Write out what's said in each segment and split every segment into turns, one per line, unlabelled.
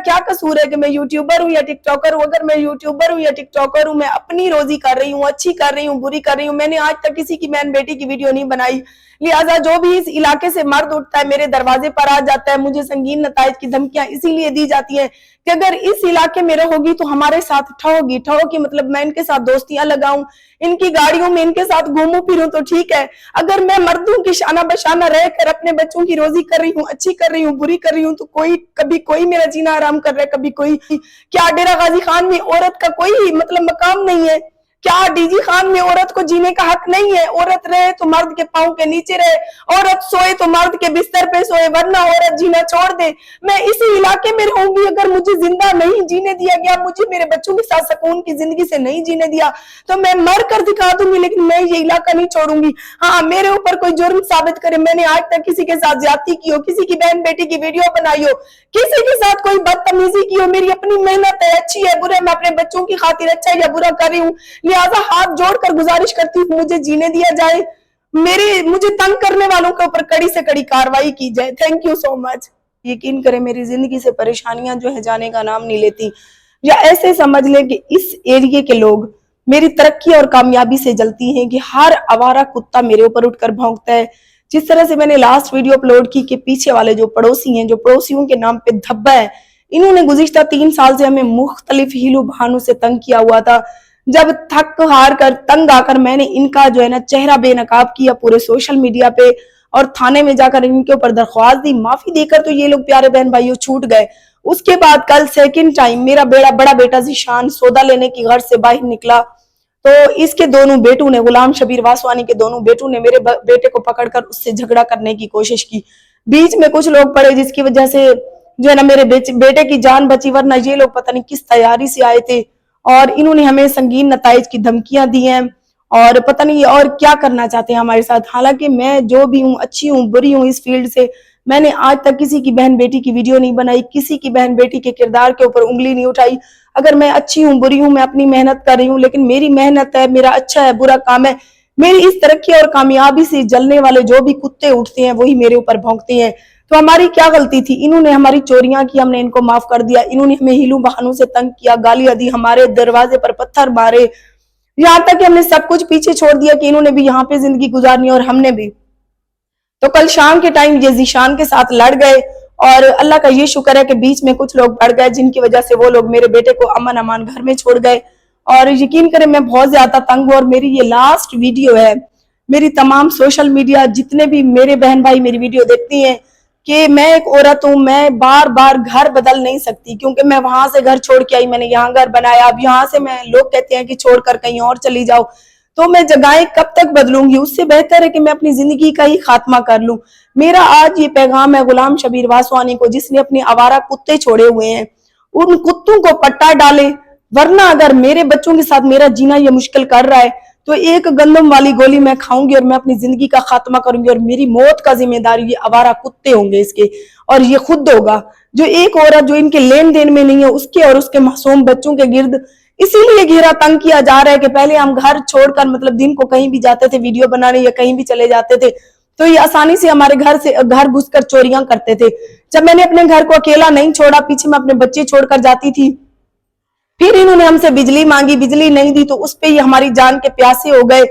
क्या कसूर है कि मैं यूट्यूबर हूँ या टिकटॉकर हूँ? अगर मैं यूट्यूबर हूँ या टिकटॉकर हूँ, मैं अपनी रोजी कर रही हूँ, अच्छी कर रही हूँ, बुरी कर रही हूँ, मैंने आज तक किसी की बहन बेटी की वीडियो नहीं बनाई। लिहाजा जो भी इस इलाके से मर्द उठता है, मेरे दरवाजे पर आ जाता है, मुझे संगीन नताइज की धमकियां इसीलिए दी जाती हैं कि अगर इस इलाके में रहोगी तो हमारे साथ ठहोगी। ठहोगी मतलब मैं इनके साथ दोस्तियां लगाऊं, इनकी गाड़ियों में इनके साथ घूमूं फिरूं तो ठीक है। अगर मैं मर्दों की शाना बशाना रहकर अपने बच्चों की रोजी कर रही हूँ, अच्छी कर रही हूँ, बुरी कर रही हूँ, तो कभी कोई मेरा जीना आराम कर रहा है, कभी कोई। क्या डेरा गाजी खान में औरत का कोई मतलब मकाम नहीं है? क्या डीजी खान में औरत को जीने का हक नहीं है? औरत रहे तो मर्द के पांव के नीचे रहे, औरत सोए तो मर्द के बिस्तर पे सोए, वरना औरत जीना छोड़ दे। मैं इसी इलाके में रहूंगी, अगर मुझे जिंदा नहीं जीने दिया गया, मुझे मेरे बच्चों के साथ सुकून की जिंदगी से नहीं जीने दिया, तो मैं मर कर दिखा दूंगी, लेकिन मैं ये इलाका नहीं छोड़ूंगी। हाँ, मेरे ऊपर कोई जुर्म साबित करे, मैंने आज तक किसी के साथ ज्यादती की हो, किसी की बहन बेटी की वीडियो बनाई हो, किसी के साथ कोई बदतमीजी की हो, मेरी अपनी मेहनत है, अच्छी है बुरा, मैं अपने बच्चों की खातिर अच्छा या बुरा कर रही हूँ, लिहाजा हाथ जोड़कर गुजारिश करती हूँ मुझे जीने दिया जाए, मुझे तंग करने वालों के ऊपर कड़ी से कड़ी कार्रवाई की जाए। Thank you so much. यकीन करें मेरी जिंदगी से परेशानियां जो है जाने का नाम नहीं लेती, या ऐसे समझ ले कि इस एरिया के लोग मेरी तरक्की और कामयाबी से जलती हैं कि हर आवारा कुत्ता मेरे ऊपर उठकर भौंकता है। जिस तरह से मैंने लास्ट वीडियो अपलोड की कि पीछे वाले जो पड़ोसी हैं, जो पड़ोसियों के नाम पे धब्बा है, इन्होंने गुज़िश्ता 3 साल से हमें मुख्तलिफ हीलू बहानों से तंग किया हुआ था। जब थक हार कर तंग आकर मैंने इनका जो है ना चेहरा बेनकाब किया पूरे सोशल मीडिया पे और थाने में जाकर इनके ऊपर दरख्वास्त दी, माफी देकर तो ये लोग प्यारे बहन भाइयों छूट गए। उसके बाद कल सेकंड टाइम मेरा बड़ा बेटा ज़ीशान सौदा लेने की घर से बाहर निकला, तो इसके दोनों बेटों ने, गुलाम शबीर वासवानी के दोनों बेटों ने मेरे बेटे को पकड़कर उससे झगड़ा करने की कोशिश की। बीच में कुछ लोग पड़े जिसकी वजह से जो है ना मेरे बेटे की जान बची, वरना ये लोग पता नहीं किस तैयारी से आए थे और इन्होंने हमें संगीन नताइज की धमकियां दी हैं और पता नहीं और क्या करना चाहते हैं हमारे साथ। हालांकि मैं जो भी हूँ, अच्छी हूँ, बुरी हूँ, इस फील्ड से मैंने आज तक किसी की बहन बेटी की वीडियो नहीं बनाई, किसी की बहन बेटी के किरदार के ऊपर उंगली नहीं उठाई। अगर मैं अच्छी हूँ, बुरी हूँ, मैं अपनी मेहनत कर रही हूँ, लेकिन मेरी मेहनत है, मेरा अच्छा है, बुरा काम है, मेरी इस तरक्की और कामयाबी से जलने वाले जो भी कुत्ते उठते हैं वही मेरे ऊपर भौंकते हैं। तो हमारी क्या गलती थी? इन्होंने हमारी चोरियां की, हमने इनको माफ कर दिया। इन्होंने हमें हिलू बहानों से तंग किया, गालियां दी, हमारे दरवाजे पर पत्थर मारे, यहाँ तक कि हमने सब कुछ पीछे छोड़ दिया कि इन्होंने भी यहाँ पे जिंदगी गुजारनी और हमने भी। तो कल शाम के टाइम ये ज़ीशान के साथ लड़ गए और अल्लाह का ये शुक्र है कि बीच में कुछ लोग बढ़ गए, जिनकी वजह से वो लोग मेरे बेटे को अमन अमान घर में छोड़ गए। और यकीन करें मैं बहुत ज्यादा तंग हूं और मेरी ये लास्ट वीडियो है। मेरी तमाम सोशल मीडिया जितने भी मेरे बहन भाई मेरी वीडियो देखती हैं कि मैं एक औरत हूँ, मैं बार बार घर बदल नहीं सकती, क्योंकि मैं वहां से घर छोड़ के आई, मैंने यहाँ घर बनाया, अब यहाँ से मैं, लोग कहते हैं कि छोड़कर कहीं और चली जाओ, तो मैं जगहें कब तक बदलूंगी? उससे बेहतर है कि मैं अपनी जिंदगी का ही खात्मा कर लूं। मेरा आज ये पैगाम है गुलाम शबीर वासवानी को, जिसने अपने आवारा कुत्ते छोड़े हुए हैं, उन कुत्तों को पट्टा डाले, वरना अगर मेरे बच्चों के साथ मेरा जीना ये मुश्किल कर रहा है तो एक गंदम वाली गोली मैं खाऊंगी और मैं अपनी जिंदगी का खात्मा करूंगी और मेरी मौत का जिम्मेदार ये आवारा कुत्ते होंगे इसके, और ये खुद होगा। जो एक औरत जो इनके लेन देन में नहीं है, उसके और उसके मासूम बच्चों के गिर्द इसीलिए घेरा तंग किया जा रहा है कि पहले हम घर छोड़कर मतलब दिन को कहीं भी जाते थे वीडियो बनाने या कहीं भी चले जाते थे तो ये आसानी से हमारे घर घुसकर चोरियां करते थे। जब मैंने अपने घर को अकेला नहीं छोड़ा, पीछे मैं अपने बच्चे छोड़कर जाती थी, फिर इन्होंने हमसे बिजली मांगी, बिजली नहीं दी तो उस पे ये हमारी जान के प्यासे हो गए।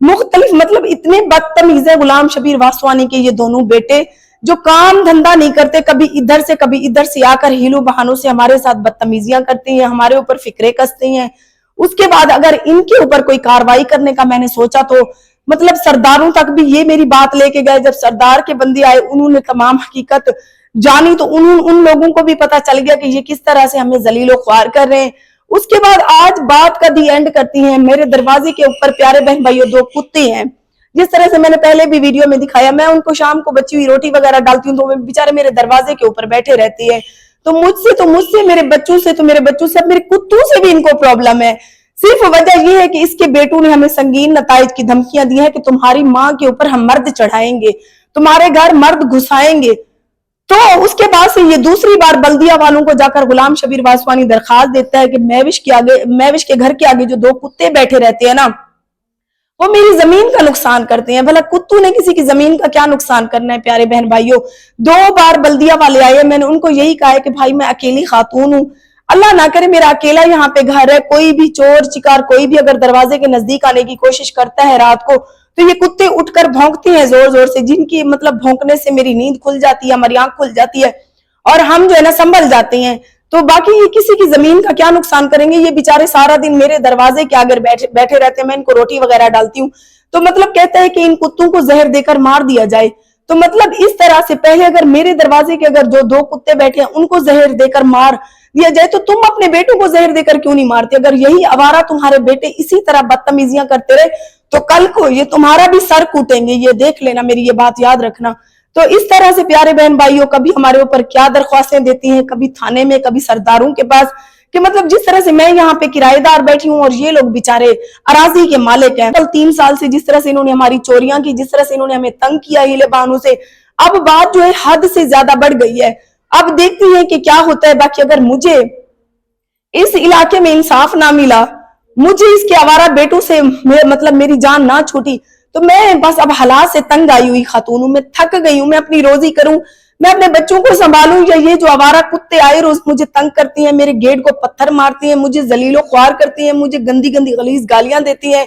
मुख्तलिफ मतलब इतने बदतमीज है गुलाम शबीर वासवानी के ये दोनों बेटे, जो काम धंधा नहीं करते, कभी इधर से आकर हीलू बहानों से हमारे साथ बदतमीजियां करते हैं, हमारे ऊपर फिक्रे कसते हैं। उसके बाद अगर इनके ऊपर कोई कार्रवाई करने का मैंने सोचा तो मतलब सरदारों तक भी ये मेरी बात लेके गए। जब सरदार के बंदे आए, उन्होंने तमाम हकीकत जानी तो उन लोगों को भी पता चल गया कि ये किस तरह से हमें जलीलो ख्वार कर रहे हैं। उसके बाद आज बात का दी एंड करती हैं। मेरे दरवाजे के ऊपर प्यारे बहन भाइयों 2 कुत्ते हैं, जिस तरह से मैंने पहले भी वीडियो में दिखाया, मैं उनको शाम को बची हुई रोटी वगैरह डालती हूँ तो वो बेचारे मेरे दरवाजे के ऊपर बैठे रहते हैं। तो मुझसे मेरे बच्चों से अब मेरे कुत्तों से भी इनको प्रॉब्लम है। सिर्फ वजह यह है कि इसके बेटों ने हमें संगीन नताइज की धमकियां दी हैं कि तुम्हारी माँ के ऊपर हम मर्द चढ़ाएंगे, तुम्हारे घर मर्द घुसाएंगे। तो उसके बाद से ये दूसरी बार बल्दिया वालों को जाकर गुलाम शबीर वासवानी दरखास्त देता है कि महविश के घर के आगे जो 2 कुत्ते बैठे रहते हैं ना, وہ میری زمین کا نقصان کرتے ہیں. بھلا کتوں نے کسی کی زمین کا کیا نقصان کرنا ہے پیارے بہن بھائیوں. 2 بار بلدیہ والے آئے, میں نے ان کو یہی کہا ہے کہ بھائی میں اکیلی خاتون ہوں, اللہ نہ کرے میرا اکیلا یہاں پہ گھر ہے, کوئی بھی چور چکار کوئی بھی اگر دروازے کے نزدیک آنے کی کوشش کرتا ہے رات کو تو یہ کتے اٹھ کر بھونکتے ہیں زور زور سے, جن کی مطلب بھونکنے سے میری نیند کھل جاتی ہے, ہماری آنکھ کھل جاتی ہے اور ہم جو ہے نا سنبھل جاتے ہیں. تو باقی یہ کسی کی زمین کا کیا نقصان کریں گے, یہ بیچارے سارا دن میرے دروازے کے آگے بیٹھے رہتے ہیں, میں ان کو روٹی وغیرہ ڈالتی ہوں. تو مطلب کہتا ہے کہ ان کتوں کو زہر دے کر مار دیا جائے. تو مطلب اس طرح سے پہلے اگر میرے دروازے کے اگر جو 2 کتے بیٹھے ہیں ان کو زہر دے کر مار دیا جائے تو تم اپنے بیٹوں کو زہر دے کر کیوں نہیں مارتے. اگر یہی آوارہ تمہارے بیٹے اسی طرح بدتمیزیاں کرتے رہے تو کل کو یہ تمہارا بھی سر کوٹیں گے, یہ دیکھ لینا, میری یہ بات یاد رکھنا. تو اس طرح سے پیارے بہن بھائیوں کبھی ہمارے اوپر کیا درخواستیں دیتی ہیں, کبھی تھانے میں, کبھی سرداروں کے پاس, کہ مطلب جس طرح سے میں یہاں پہ کرایہ دار بیٹھی ہوں اور یہ لوگ بیچارے اراضی کے مالک ہیں. 3 سال سے جس طرح سے انہوں نے ہماری چوریاں کی, جس طرح سے انہوں نے ہمیں تنگ کیا ہیلے بہانوں سے, اب بات جو ہے حد سے زیادہ بڑھ گئی ہے. اب دیکھتی ہیں کہ کیا ہوتا ہے. باقی اگر مجھے اس علاقے میں انصاف نہ ملا, مجھے اس کے آوارہ بیٹوں سے مطلب میری جان نہ چھوٹی, تو میں بس اب حالات سے تنگ آئی ہوئی خاتون ہوں, میں تھک گئی ہوں. میں اپنی روزی کروں, میں اپنے بچوں کو سنبھالوں, یا یہ جو آوارہ کتے آئے روز مجھے تنگ کرتی ہیں, میرے گیٹ کو پتھر مارتی ہیں, مجھے ذلیل و خوار کرتی ہیں, مجھے گندی گندی غلیظ گالیاں دیتی ہیں.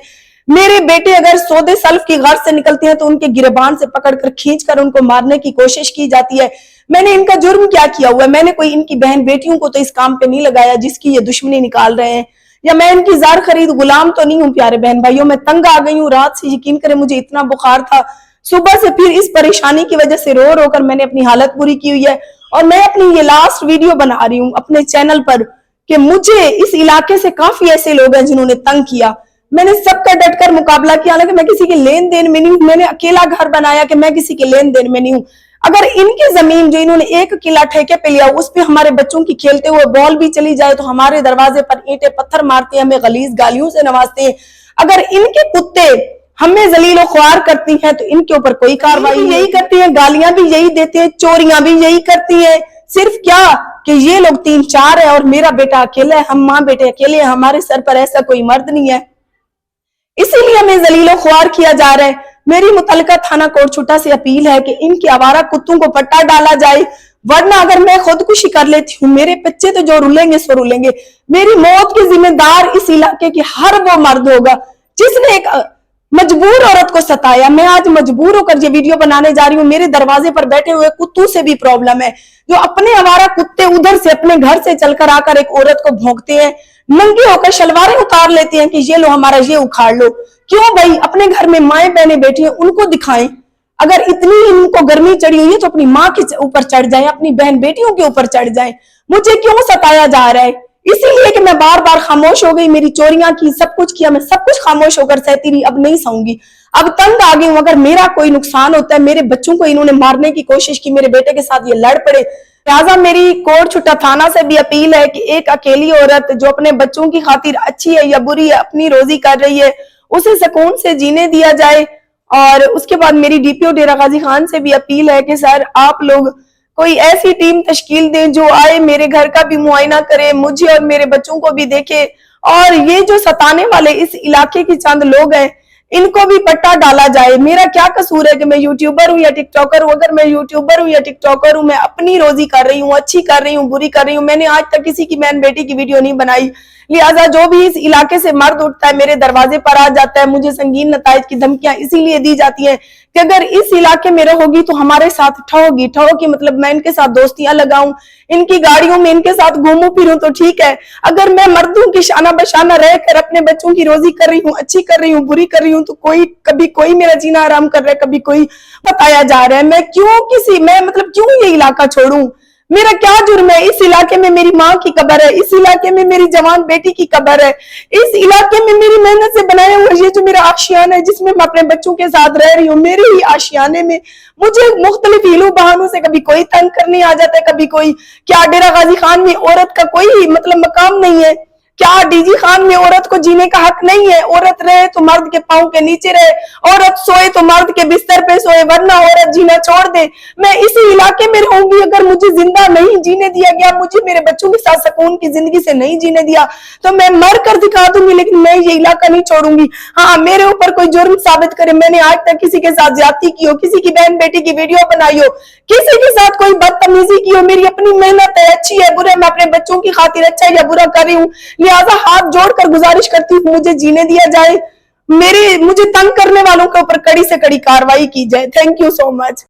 میرے بیٹے اگر سودے سلف کی غرض سے نکلتے ہیں تو ان کے گریبان سے پکڑ کر کھینچ کر ان کو مارنے کی کوشش کی جاتی ہے. میں نے ان کا جرم کیا کیا ہوا ہے؟ میں نے کوئی ان کی بہن بیٹیوں کو تو اس کام پہ نہیں لگایا جس کی یہ دشمنی نکال رہے ہیں, یا میں ان کی زار خرید غلام تو نہیں ہوں. پیارے بہن بھائیوں میں تنگ آ گئی ہوں رات سے, یقین کریں مجھے اتنا بخار تھا, صبح سے پھر اس پریشانی کی وجہ سے رو رو کر میں نے اپنی حالت بری کی ہوئی ہے. اور میں اپنی یہ لاسٹ ویڈیو بنا رہی ہوں اپنے چینل پر کہ مجھے اس علاقے سے کافی ایسے لوگ ہیں جنہوں نے تنگ کیا. میں نے سب کا ڈٹ کر مقابلہ کیا, حالانکہ میں کسی کے لین دین میں نہیں ہوں. میں نے اکیلا گھر بنایا کہ میں کسی کے لین دین میں نہیں ہوں. اگر ان کی زمین جو انہوں نے 1 قلعہ ٹھیکے پہ لیا اس پہ ہمارے بچوں کی کھیلتے ہوئے بال بھی چلی جائے تو ہمارے دروازے پر اینٹیں پتھر مارتے ہیں, ہمیں غلیظ گالیوں سے نوازتے ہیں. اگر ان کے کتے ہمیں ذلیل و خوار کرتی ہیں تو ان کے اوپر کوئی کارروائی یہی کرتی ہیں, گالیاں بھی یہی دیتے ہیں, چوریاں بھی یہی کرتی ہیں. صرف کیا کہ یہ لوگ 3-4 ہیں اور میرا بیٹا اکیلا ہے, ہم ماں بیٹے اکیلے ہیں, ہمارے سر پر ایسا کوئی مرد نہیں ہے, اسی لیے ہمیں ذلیل و خوار کیا جا رہا ہے. میری متعلقہ تھانہ کوٹ چھٹا سے اپیل ہے کہ ان کے آوارہ کتوں کو پٹا ڈالا جائے, ورنہ اگر میں خودکشی کر لیتی ہوں میرے بچے تو جو رولیں گے سو رولیں گے. میری موت کے ذمہ دار اس علاقے کی ہر وہ مرد ہوگا جس نے ایک مجبور عورت کو ستایا. میں آج مجبور ہو کر یہ ویڈیو بنانے جا رہی ہوں. میرے دروازے پر بیٹھے ہوئے کتوں سے بھی پرابلم ہے, جو اپنے آوارہ کتے ادھر سے اپنے گھر سے چل کر آ کر ایک عورت کو بھونکتے ہیں, ننگے ہو کر شلواریں اتار لیتے ہیں کہ یہ لو ہمارا یہ اکھاڑ لو. کیوں بھائی, اپنے گھر میں مائیں بہنیں بیٹھی ہیں ان کو دکھائیں. اگر اتنی ان کو گرمی چڑھی ہوئی ہے تو اپنی ماں کے اوپر چڑھ جائیں, اپنی بہن بیٹیوں کے اوپر چڑھ جائیں. مجھے کیوں ستایا جا رہا ہے؟ اسی لیے کہ میں بار بار خاموش ہو گئی, میری چوریاں کی, سب کچھ کیا, میں سب کچھ خاموش ہو کر سہتی رہی, اب نہیں سہوں گی, اب تنگ آ گئی ہوں. اگر میرا کوئی نقصان ہوتا ہے, میرے بچوں کو انہوں نے مارنے کی کوشش کی, میرے بیٹے کے ساتھ یہ لڑ پڑے, لہٰذا میری کوٹ چھٹا تھانہ سے بھی اپیل ہے کہ ایک اکیلی عورت جو اپنے بچوں کی خاطر اچھی ہے یا بری ہے, اپنی روزی کر رہی ہے, اسے سکون سے جینے دیا جائے. اور اس کے بعد میری ڈی پی او ڈیرہ غازی خان سے بھی اپیل ہے کہ سر آپ لوگ کوئی ایسی ٹیم تشکیل دیں جو آئے, میرے گھر کا بھی معائنہ کرے, مجھے اور میرے بچوں کو بھی دیکھے, اور یہ جو ستانے والے اس علاقے کی چند لوگ ہیں ان کو بھی پٹا ڈالا جائے. میرا کیا قصور ہے کہ میں یوٹیوبر ہوں یا ٹک ٹاکر ہوں؟ اگر میں یوٹیوبر ہوں یا ٹک ٹاکر ہوں, میں اپنی روزی کر رہی ہوں, اچھی کر رہی ہوں, بری کر رہی ہوں, میں نے آج تک کسی کی بہن بیٹی کی ویڈیو نہیں بنائی. لہٰذا جو بھی اس علاقے سے مرد اٹھتا ہے میرے دروازے پر آ جاتا ہے, مجھے سنگین نتائج کی دھمکیاں اسی لیے دی جاتی ہیں کہ اگر اس علاقے میں رہو گی تو ہمارے ساتھ ٹھہو گی. ٹھہو کی مطلب میں ان کے ساتھ دوستیاں لگاؤں, ان کی گاڑیوں میں ان کے ساتھ گھوموں پھروں تو ٹھیک ہے. اگر میں مردوں کی شانہ بشانہ رہ کر اپنے بچوں کی روزی کر رہی ہوں, اچھی کر رہی ہوں, بری کر رہی ہوں, تو کبھی کوئی میرا جینا آرام کر رہا ہے, کبھی کوئی بتایا جا رہا ہے. میں کیوں یہ علاقہ چھوڑوں؟ میرا کیا جرم ہے؟ اس علاقے میں میری ماں کی قبر ہے, اس علاقے میں میری جوان بیٹی کی قبر ہے, اس علاقے میں میری محنت سے بنایا ہوا یہ جو میرا آشیانہ ہے جس میں میں اپنے بچوں کے ساتھ رہ رہی ہوں, میرے ہی آشیانے میں مجھے مختلف ہیلوں بہانوں سے کبھی کوئی تنگ کرنے آ جاتا ہے, کبھی کوئی. کیا ڈیرہ غازی خان میں عورت کا کوئی مقام نہیں ہے؟ क्या डीजी खान में औरत को जीने का हक नहीं है? औरत रहे तो मर्द के पांव के नीचे रहे, औरत सोए तो मर्द के बिस्तर पे सोए, वरना औरत जीना छोड़ दे। मैं इसी इलाके में रहूंगी, अगर मुझे जिंदा नहीं जीने दिया गया, मुझे मेरे बच्चों के साथ सुकून की जिंदगी से नहीं जीने दिया, तो मैं मर कर दिखा दूंगी, लेकिन मैं ये इलाका नहीं छोड़ूंगी। हाँ, मेरे ऊपर कोई जुर्म साबित करे, मैंने आज तक किसी के साथ ज्यादती की हो, किसी की बहन बेटी की वीडियो बनाई हो, किसी के साथ कोई बदतमीजी की हो, मेरी अपनी मेहनत है, अच्छी है बुरे, मैं अपने बच्चों की खातिर अच्छा या बुरा कर रही हूँ, लिहाजा हाथ जोड़कर गुजारिश करती हूँ मुझे जीने दिया जाए, मुझे तंग करने वालों के ऊपर कड़ी से कड़ी कार्रवाई की जाए। Thank you so much.